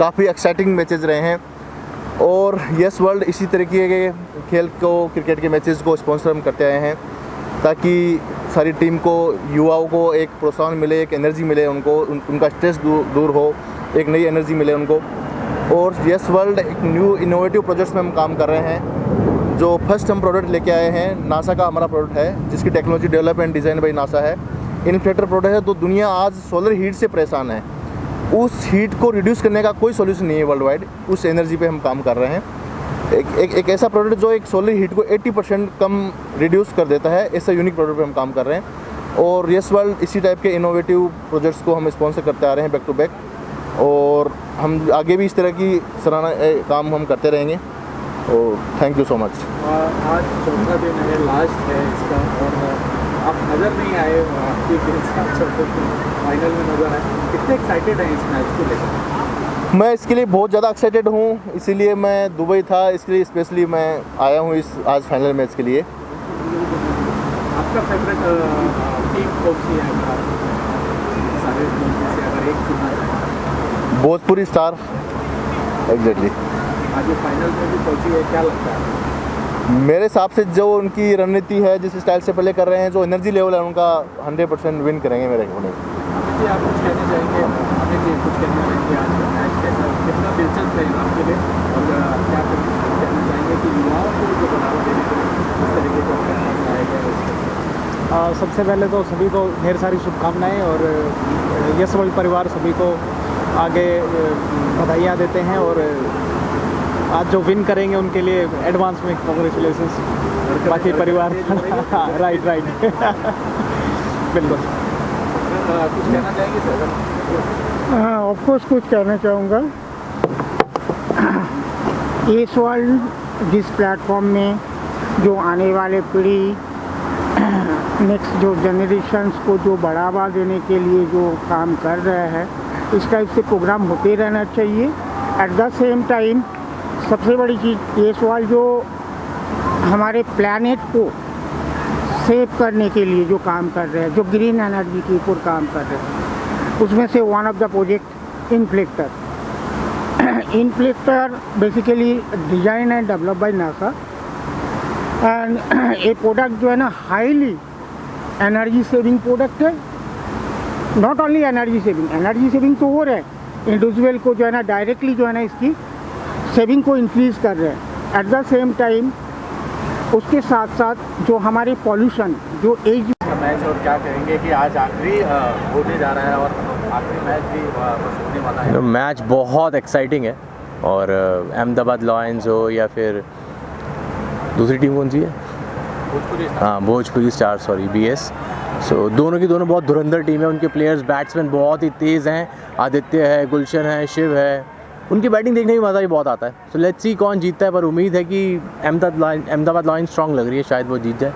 काफ़ी exciting matches रहे हैं। और यस वर्ल्ड इसी तरीके के खेल को, क्रिकेट के मैचेस को स्पॉन्सर हम करते आए हैं, ताकि सारी टीम को, युवाओं को एक प्रोत्साहन मिले, एक एनर्जी मिले उनको, उनका स्ट्रेस दूर हो, एक नई एनर्जी मिले उनको। और यस वर्ल्ड एक न्यू इनोवेटिव प्रोजेक्ट्स में हम काम कर रहे हैं। जो फर्स्ट हम प्रोडक्ट लेके आए हैं, नासा का हमारा प्रोडक्ट है, जिसकी technology develop and design by NASA है। इन्फ्लेटर प्रोडक्ट है। तो दुनिया आज सोलर हीट से परेशान है, उस हीट को रिड्यूस करने का कोई सोल्यूशन नहीं है वर्ल्ड वाइड। उस एनर्जी पे हम काम कर रहे हैं। एक ऐसा प्रोडक्ट जो एक सोलर हीट को 80% कम रिड्यूस कर देता है, ऐसा यूनिक प्रोडक्ट पे हम काम कर रहे हैं। और यस वर्ल्ड इसी टाइप के इनोवेटिव प्रोजेक्ट्स को हम स्पॉन्सर करते आ रहे हैं बैक टू बैक, और हम आगे भी इस तरह की सराहना काम हम करते रहेंगे। और थैंक यू सो मच। आज चौथा दिन है, लास्ट है इसका, और आप नज़र नहीं आए, आपकी फाइनल में नज़र आए। कितने एक्साइटेड हैं इस मैच को लेकर? मैं इसके लिए बहुत ज़्यादा एक्साइटेड हूँ, इसीलिए मैं दुबई था, इसके लिए स्पेशली मैं आया हूँ इस आज फाइनल मैच के लिए। आपका फेवरेट टीम कौन सी है? सारे टीम में से अगर एक चुनना है? भोजपुरी स्टार। एग्जैक्टली। आज ये फाइनल में भी पहुंची है, क्या लगता है? मेरे हिसाब से जो उनकी रणनीति है, जिस स्टाइल से प्ले कर रहे हैं, जो एनर्जी लेवल है उनका, 100% विन करेंगे मेरे अकॉर्डिंग। अमित जी, आप कुछ कहना चाहेंगे? अमित जी, कुछ कहना चाहेंगे आज का मैच कैसा, कितना दिलचस्प है आपके लिए, और क्या कहना चाहेंगे कि युवाओं को जो बढ़ावा देने के लिए इस तरीके का प्लेटफॉर्म लाया गया है? सबसे पहले तो सभी को ढेर सारी शुभकामनाएं, और यस वर्ल्ड परिवार सभी को आगे बधाइयाँ देते हैं। और आज जो विन करेंगे उनके लिए एडवांस में कांग्रेचुलेशंस। बाकी परिवार राइट बिल्कुल। कुछ कहना चाहेंगे सर? हाँ, ऑफकोर्स कुछ कहना चाहूँगा। यस वर्ल्ड जिस प्लेटफॉर्म में जो आने वाले पीढ़ी, नेक्स्ट जो जनरेशन्स को जो बढ़ावा देने के लिए जो काम कर रहे हैं, इस टाइप से प्रोग्राम होते रहना चाहिए। एट द सेम टाइम सबसे बड़ी चीज़ ये सवाल जो हमारे प्लैनेट को सेव करने के लिए जो काम कर रहे हैं, जो ग्रीन एनर्जी के ऊपर काम कर रहे हैं, उसमें से one of the project inflector. Inflector basically design and develop by NASA, and ये प्रोडक्ट जो है ना हाईली एनर्जी सेविंग प्रोडक्ट है। नॉट ओनली एनर्जी सेविंग तो हो रहा है, इंडिविजुअल को जो है ना डायरेक्टली जो है ना इसकी सेविंग को इंक्रीज़ कर रहे हैं। एट द सेम टाइम उसके साथ साथ जो हमारे पॉल्यूशन जो एज मैच, और क्या कहेंगे कि आज आखिरी होने जा रहा है और आखिरी मैच भी बस होने वाला है? मैच बहुत एक्साइटिंग है, और अहमदाबाद लॉयंस हो या फिर दूसरी टीम कौन सी है? Bhojpuri star, sorry BS। सो दोनों की दोनों बहुत धुरंधर टीम है। उनके प्लेयर्स, बैट्समैन बहुत ही तेज़ हैं। आदित्य है, गुलशन है, शिव है, उनकी बैटिंग देखने में मज़ा भी बहुत आता है। सो लेट्स सी कौन जीतता है, पर उम्मीद है कि अहमदाबाद लॉयंस स्ट्रॉन्ग लग रही है, शायद वो जीत जाए।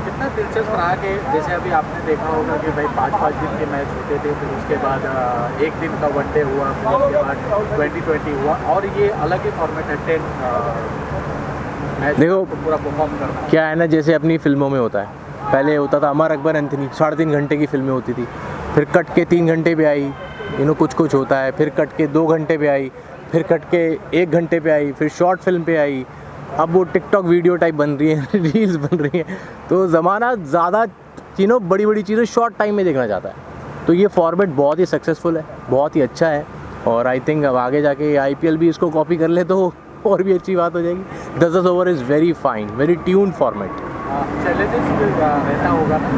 कितना दिलचस्प रहा कि जैसे अभी आपने देखा होगा कि भाई 5-5 दिन के मैच होते थे, फिर उसके बाद एक दिन का वनडे हुआ, फिर उसके बाद 2020 हुआ, और ये अलग ही फॉर्मेट है 10 मैच देखो पूरा परफॉर्म करना। क्या है ना, जैसे अपनी फिल्मों में होता है, पहले होता था अमर अकबर एंथनी, 3.5 घंटे की फिल्में होती थी, फिर कट के 3 घंटे पे आई, कुछ होता है, फिर कट के 2 घंटे पे आई, फिर कट के 1 घंटे पे आई, फिर शॉर्ट फिल्म पे आई, अब वो टिकटॉक वीडियो टाइप बन रही है, रील्स बन रही हैं। तो ज़माना ज़्यादा बड़ी बड़ी चीज़ें शॉर्ट टाइम में देखना चाहता है। तो ये फॉर्मेट बहुत ही सक्सेसफुल है, बहुत ही अच्छा है, और आई थिंक अब आगे जाके IPL भी इसको कॉपी कर ले तो और भी अच्छी बात हो जाएगी। 10 over is very fine, very tuned format. Challenges रहता होगा ना,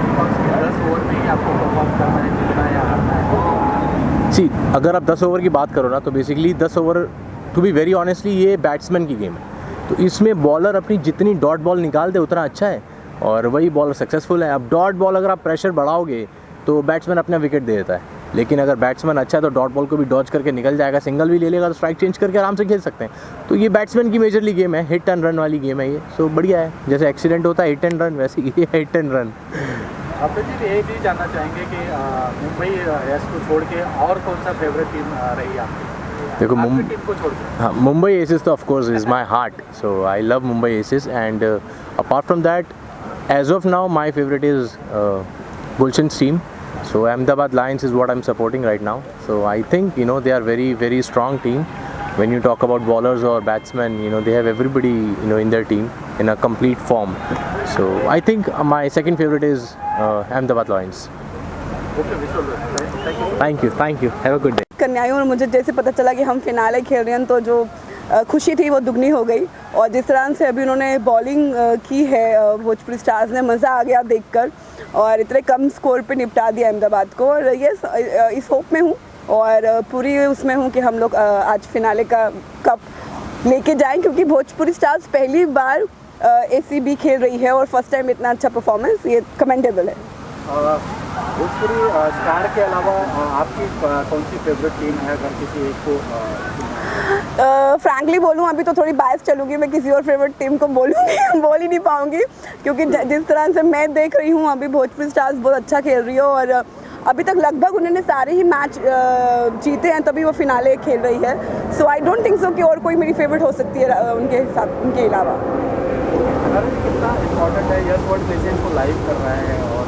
10 ओवर में ही आपको परफॉर्म करना है, जीतना या हारना है। सी, अगर आप 10 ओवर की बात करो ना, तो basically 10 over, to be very honestly, ये बैट्समैन की गेम है। तो इसमें बॉलर अपनी जितनी डॉट बॉल निकाल दे उतना अच्छा है, और वही बॉलर सक्सेसफुल है। अब डॉट बॉल अगर आप प्रेशर बढ़ाओगे तो बैट्समैन अपना विकेट दे देता है, लेकिन अगर बैट्समैन अच्छा है तो डॉट बॉल को भी डॉज करके निकल जाएगा, सिंगल भी ले लेगा तो स्ट्राइक चेंज करके आराम से खेल सकते हैं। तो ये बैट्समैन की मेजरली गेम है, हिट एंड रन वाली गेम है ये। सो बढ़िया है, जैसे एक्सीडेंट होता है हिट एंड रन, वैसे ये हिट एंड रन। आप जी ये भी जानना चाहेंगे कि मुंबई एस को छोड़ के और कौन सा फेवरेट टीम रही आपकी? देखो टीम को छोड़ के हाँ, मुंबई एसिस तो of course is my heart, so I love Mumbai Aces, and apart from that as of now my favourite is Gulshan's team, So Ahmedabad Lions is what I'm supporting right now. So I think they are very strong team. When you talk about bowlers or batsmen, they have everybody in their team in a complete form. So I think my second favorite is Ahmedabad Lions. Thank you. Have a good day. करने आई हूँ और मुझे जैसे पता चला कि हम finale खेल रहे हैं तो जो खुशी थी वो दुगनी हो गई। और जिस तरह से अभी उन्होंने बॉलिंग की है भोजपुरी स्टार्स ने, मज़ा आ गया देखकर और इतने कम स्कोर पे निपटा दिया अहमदाबाद को। और ये इस होप में हूँ और पूरी उसमें हूँ कि हम लोग आज फिनाले का कप लेके जाएं, क्योंकि भोजपुरी स्टार्स पहली बार ACB खेल रही है और फर्स्ट टाइम इतना अच्छा परफॉर्मेंस, ये कमेंडेबल है। भोजपुरी स्टार के अलावा आपकी कौन सी फेवरेट टीम है, अगर किसी एक को फ्रैंकली बोलूँ अभी तो थोड़ी बायस चलूँगी, मैं किसी और फेवरेट टीम को बोल ही नहीं पाऊँगी, क्योंकि जिस तरह से मैं देख रही हूँ अभी भोजपुरी स्टार्स बहुत अच्छा खेल रही है और अभी तक लगभग उन्होंने सारे ही मैच जीते हैं, तभी वो फिनाले खेल रही है। सो आई डोंट थिंक सो कि और कोई मेरी फेवरेट हो सकती है उनके अलावा। कितना इम्पोर्टेंट है यस वर्ल्ड लेजेंड को लाइव कर रहे हैं और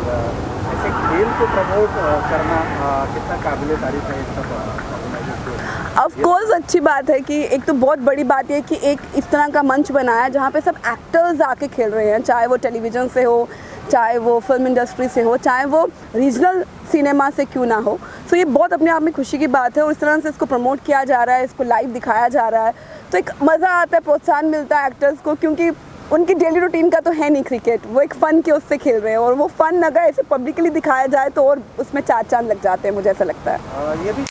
ऐसे खेल को प्रमोट करना कितना काबिल तारीफ है इस सब। ऑफ कोर्स अच्छी बात है कि एक तो बहुत बड़ी बात है कि एक इस तरह का मंच बनाया जहाँ पे सब एक्टर्स आके खेल रहे हैं, चाहे वो टेलीविज़न से हो, चाहे वो फिल्म इंडस्ट्री से हो, चाहे वो रीजनल सिनेमा से क्यों ना हो। सो ये बहुत अपने आप में खुशी की बात है और इस तरह से इसको प्रमोट किया जा रहा है, इसको लाइव दिखाया जा रहा है, तो एक मज़ा आता है, प्रोत्साहन मिलता है एक्टर्स को, क्योंकि उनकी डेली रूटीन का तो है नहीं क्रिकेट, वो एक फ़न के उससे खेल रहे हैं और वो फ़न अगर ऐसे पब्लिकली दिखाया जाए तो और उसमें चार चांद लग जाते हैं, मुझे ऐसा लगता है। ये भी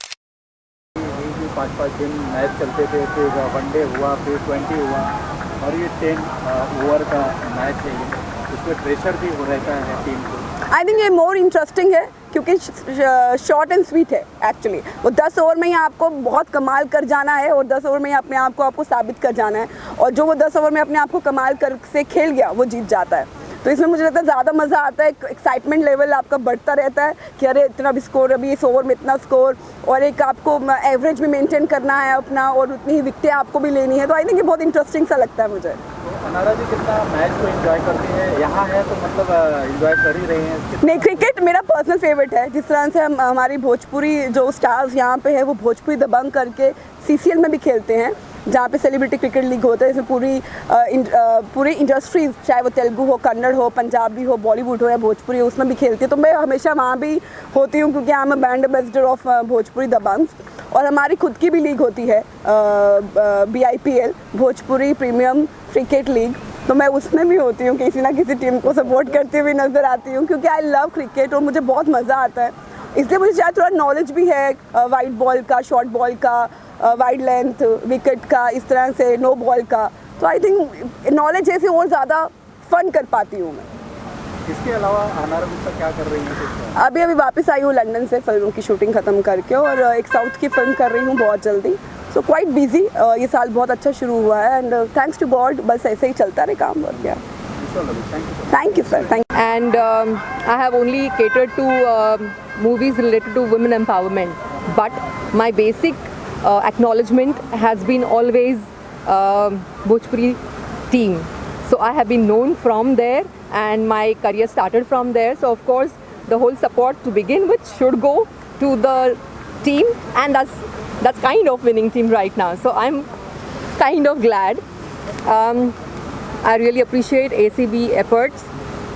5-5 दिन मैच चलते थे, फिर वनडे हुआ, फिर 20 हुआ और ये 10 ओवर का मैच है, उसमें प्रेशर भी हो रहता है टीम को। आई थिंक ये मोर इंटरेस्टिंग है क्योंकि शॉर्ट एंड स्वीट है एक्चुअली। वो 10 ओवर में ही आपको बहुत कमाल कर जाना है और 10 ओवर में ही अपने आप को आपको साबित कर जाना है, और जो वो 10 ओवर में अपने आप को कमाल कर से खेल गया वो जीत जाता है। तो इसमें मुझे लगता है ज़्यादा मज़ा आता है, एक्साइटमेंट लेवल आपका बढ़ता रहता है कि अरे इतना भी स्कोर, अभी इस ओवर में इतना स्कोर, और एक आपको एवरेज भी मेंटेन करना है अपना और उतनी ही विकेटें आपको भी लेनी है। तो आई थिंक ये बहुत इंटरेस्टिंग सा लगता है मुझे। अनारा जी कितना मैच को एंजॉय करती हैं, यहाँ है तो मतलब एंजॉय कर ही रहे हैं? नहीं, क्रिकेट मेरा पर्सनल फेवरेट है। जिस तरह से हम हमारी भोजपुरी जो स्टार्स यहाँ पे है वो भोजपुरी दबंग करके CCL में भी खेलते हैं, जहाँ पे सेलिब्रिटी क्रिकेट लीग होता है। इसमें पूरी इंडस्ट्रीज, चाहे वो तेलुगु हो, कन्नड़ हो, पंजाबी हो, बॉलीवुड हो या भोजपुरी हो, उसमें भी खेलती है। तो मैं हमेशा वहाँ भी होती हूँ क्योंकि I am a brand ambassador of Bhojpuri Dabangg, और हमारी खुद की भी लीग होती है BIPL, Bhojpuri premium cricket league. तो मैं उसमें भी होती हूँ, किसी ना किसी टीम को सपोर्ट करते हुए नज़र आती हूँ, क्योंकि आई लव क्रिकेट और मुझे बहुत मज़ा आता है। इसलिए मुझे शायद थोड़ा नॉलेज भी है वाइड बॉल का, शॉर्ट बॉल का, वाइड लेंथ विकेट का, इस तरह से नो बॉल का। तो आई थिंक नॉलेज जैसे और ज़्यादा फन कर पाती हूँ मैं। इसके अलावा अनारा गुप्ता क्या कर रही हैं? अभी वापस आई हूँ लंदन से फिल्मों की शूटिंग ख़त्म करके, और एक साउथ की फिल्म कर रही हूँ बहुत जल्दी। सो क्वाइट बिजी, ये साल बहुत अच्छा शुरू हुआ है एंड थैंक्स टू गॉड, बस ऐसे ही चलता रहे काम और क्या। Thank you sir, thank you. And I have only catered to movies related to women empowerment, but my basic acknowledgement has been always Bhojpuri team. So I have been known from there and my career started from there. So of course the whole support to begin with should go to the team, and that's kind of winning team right now. So I'm kind of glad. I really appreciate ACB efforts,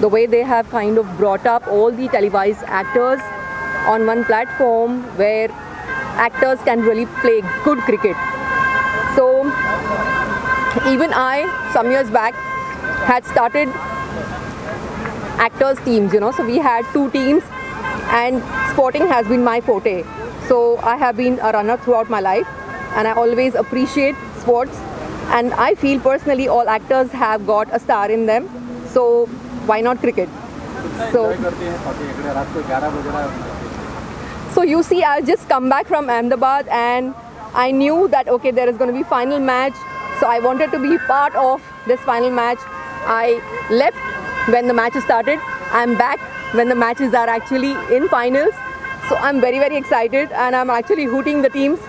the way they have kind of brought up all the televised actors on one platform where actors can really play good cricket. So even I, some years back, had started actors teams, so we had 2 teams and sporting has been my forte. So I have been a runner throughout my life and I always appreciate sports, and I feel personally all actors have got a star in them, so why not cricket? So you see, I just come back from Ahmedabad and I knew that okay, there is going to be final match, so I wanted to be part of this final match. I left when the match started, I'm back when the matches are actually in finals, so I'm very very excited and I'm actually hooting the teams.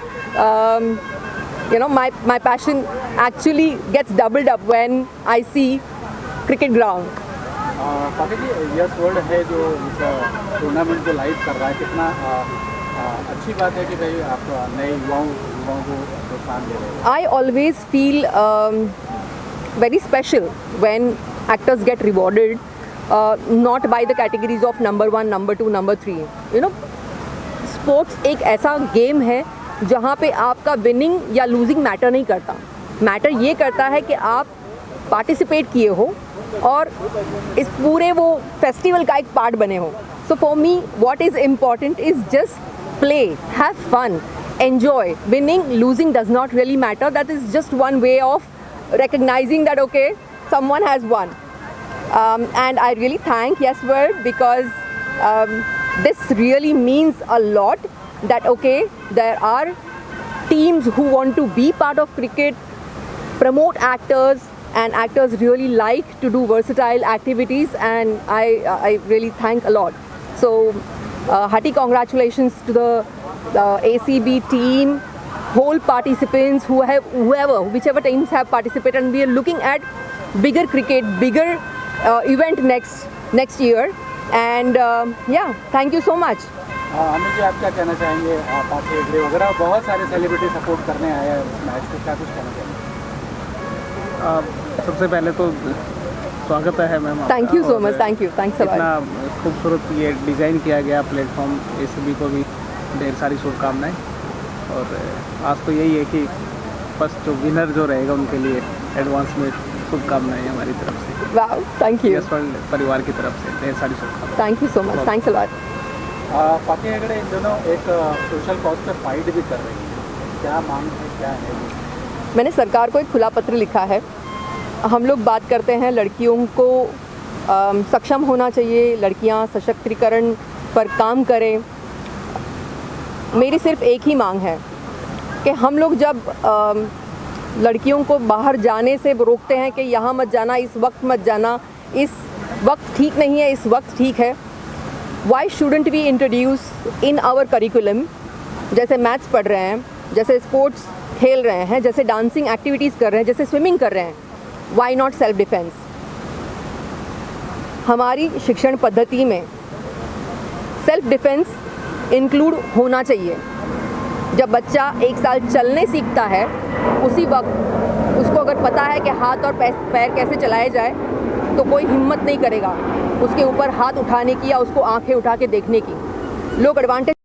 My passion actually gets doubled up when I see cricket ground. Patil ji, yes world है जो इस tournament को live कर रहा है, कितना अच्छी बात है कि भाई आप नए युवाओं को प्रोत्साहन दे रहे हैं। I always feel very special when actors get rewarded not by the categories of number 1, number 2, number 3. You know, sports एक ऐसा गेम है जहाँ पे आपका विनिंग या लूजिंग मैटर नहीं करता। मैटर ये करता है कि आप पार्टिसिपेट किए हो और इस पूरे वो फेस्टिवल का एक पार्ट बने हो। So for me what is important is just play, have fun, enjoy. Winning, losing does not really matter. That is just one way of recognizing that okay, someone has won. And I really thank Yes World because this really means a lot. That okay, there are teams who want to be part of cricket, promote actors, and actors really like to do versatile activities, and I really thank a lot. So hearty congratulations to the ACB team, whole participants whichever teams have participated, and we are looking at bigger cricket, bigger event next year, and yeah, thank you so much. Amit ji, आप क्या कहना चाहेंगे? Party agree वगैरह बहुत सारे celebrity support करने आए हैं इस मैच को, क्या कुछ कहना चाहेंगे? सबसे पहले तो स्वागत है ma'am. Thank you so much. Thank you. Thanks a lot. इतना खूबसूरत ये डिज़ाइन किया गया प्लेटफॉर्म, ACB को भी ढेर सारी शुभकामनाएं। और आज तो यही है कि बस जो विनर जो रहेगा उनके लिए एडवांस में शुभकामनाएं हमारी तरफ से। Wow, thank you. Yes world परिवार की तरफ से ढेर सारी शुभकामनाएं। Thank you so much. Thanks a lot. Party Hegde इन दोनों एक सोशल कॉज पे फाइट भी कर रही है, क्या मांग है, क्या है? मैंने सरकार को एक खुला पत्र लिखा है। हम लोग बात करते हैं लड़कियों को सक्षम होना चाहिए, लड़कियां सशक्तिकरण पर काम करें। मेरी सिर्फ एक ही मांग है कि हम लोग जब लड़कियों को बाहर जाने से रोकते हैं कि यहाँ मत जाना, इस वक्त मत जाना, इस वक्त ठीक नहीं है, इस वक्त ठीक है, why shouldn't we introduce in our curriculum, जैसे मैथ्स पढ़ रहे हैं, जैसे स्पोर्ट्स खेल रहे हैं, जैसे डांसिंग एक्टिविटीज़ कर रहे हैं, जैसे स्विमिंग कर रहे हैं, वाई नॉट सेल्फ डिफेंस। हमारी शिक्षण पद्धति में सेल्फ डिफेंस इंक्लूड होना चाहिए। जब बच्चा 1 साल चलने सीखता है, उसी वक्त उसको अगर पता है कि हाथ और पैर कैसे चलाए जाए, तो कोई हिम्मत नहीं करेगा उसके ऊपर हाथ उठाने की या उसको आंखें उठा के देखने की। लोग एडवांटेज